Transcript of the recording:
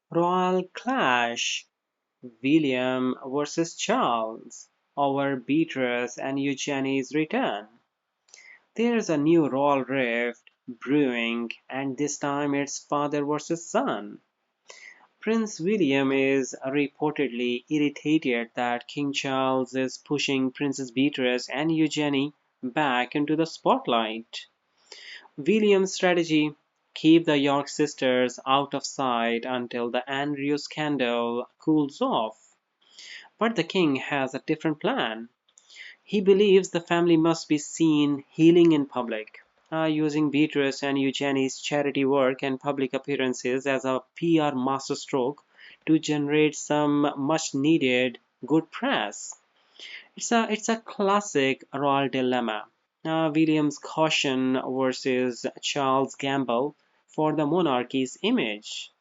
Royal clash: William versus Charles over Beatrice and Eugenie's return. There's a new royal rift brewing, and this time it's father versus son. Prince William is reportedly irritated that King Charles is pushing Princess Beatrice and Eugenie back into the spotlight. William's strategy: keep the York sisters out of sight until the Andrew scandal cools off. But the king has a different plan. He believes the family must be seen healing in public, using Beatrice and Eugenie's charity work and public appearances as a PR masterstroke to generate some much needed good press. It's a classic royal dilemma. William's caution versus Charles' gamble for the monarchy's image.